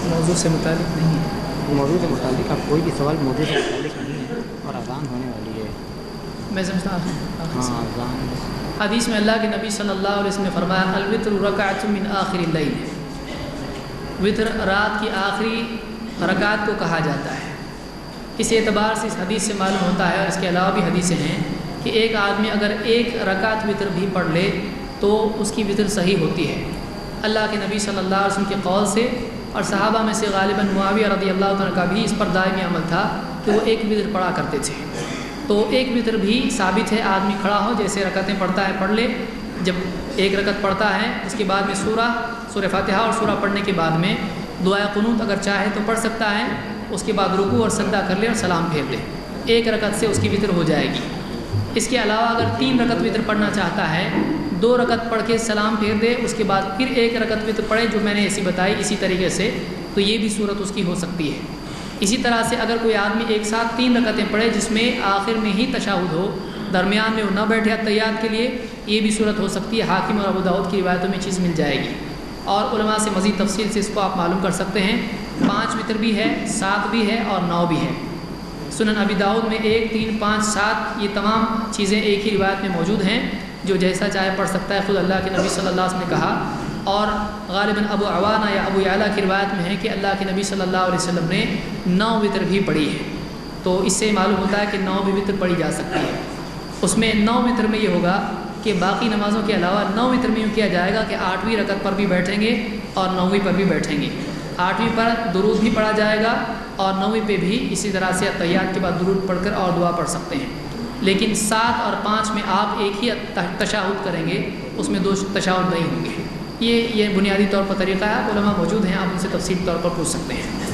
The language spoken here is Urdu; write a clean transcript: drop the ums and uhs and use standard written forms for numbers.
موضوع سے متعلق نہیں ہے، موضوع سے متعلق اب کوئی بھی سوال موضوع سے متعلق نہیں ہے اور اذان ہونے والی ہے۔ میں سمجھتا ہوں ہاں اذان حدیث میں اللہ کے نبی صلی اللہ علیہ وسلم نے فرمایا الوتر رکعۃ من آخر اللیل، وتر رات کی آخری رکعت کو کہا جاتا ہے۔ اس اعتبار سے اس حدیث سے معلوم ہوتا ہے، اور اس کے علاوہ بھی حدیثیں ہیں کہ ایک آدمی اگر ایک رکعت وتر بھی پڑھ لے تو اس کی وتر صحیح ہوتی ہے۔ اللہ کے نبی صلی اللہ علیہ وسلم کے قول سے اور صحابہ میں سے غالباً معاویہ رضی اللہ عنہ کا بھی اس پر دائمی عمل تھا کہ وہ ایک وتر پڑھا کرتے تھے۔ تو ایک وتر بھی ثابت ہے، آدمی کھڑا ہو جیسے رکعتیں پڑھتا ہے پڑھ لے، جب ایک رکعت پڑھتا ہے اس کے بعد میں سورہ فاتحہ اور سورہ پڑھنے کے بعد میں دعائے قنوت اگر چاہے تو پڑھ سکتا ہے، اس کے بعد رکوع اور سجدہ کر لے اور سلام پھیر لے، ایک رکعت سے اس کی وتر ہو جائے گی۔ اس کے علاوہ اگر 3 رکعت وتر پڑھنا چاہتا ہے، 2 رکعت پڑھ کے سلام پھیر دے، اس کے بعد پھر ایک رکعت وتر پڑھے جو میں نے ایسی بتائی اسی طریقے سے، تو یہ بھی صورت اس کی ہو سکتی ہے۔ اسی طرح سے اگر کوئی آدمی ایک ساتھ 3 رکعتیں پڑھے جس میں آخر میں ہی تشہد ہو، درمیان میں وہ نہ بیٹھے تحیات کے لیے، یہ بھی صورت ہو سکتی ہے۔ حاکم اور ابو داؤد کی روایتوں میں چیز مل جائے گی، اور علماء سے مزید تفصیل سے اس کو آپ معلوم کر سکتے ہیں۔ 5 وتر بھی ہے، 7 بھی ہے اور 9 بھی ہے۔ سنن ابی داؤد میں 1، 3، 5، 7 یہ تمام چیزیں ایک ہی روایت میں موجود ہیں، جو جیسا چاہے پڑھ سکتا ہے۔ خود اللہ کے نبی صلی اللہ علیہ وسلم نے کہا، اور غالباً ابو عوانہ یا ابو یعلا کی روایت میں ہے کہ اللہ کے نبی صلی اللہ علیہ وسلم نے 9 وتر بھی پڑھی ہے۔ تو اس سے معلوم ہوتا ہے کہ 9 بھی وتر پڑھی جا سکتی ہے۔ اس میں 9 وتر میں یہ ہوگا کہ باقی نمازوں کے علاوہ 9 وتر میں یوں کیا جائے گا کہ 8ویں رکعت پر بھی بیٹھیں گے اور 9ویں پر بھی بیٹھیں گے۔ 8ویں پر درود بھی پڑھا جائے گا اور 9ویں پہ بھی اسی طرح سے تحیات کے بعد درود پڑھ کر اور دعا پڑھ سکتے ہیں۔ لیکن 7 اور 5 میں آپ ایک ہی تشہد کریں گے، اس میں 2 تشہد نہیں ہوں گے۔ یہ بنیادی طور پر طریقہ ہے، علماء موجود ہیں، آپ ان سے تفصیلی طور پر پوچھ سکتے ہیں۔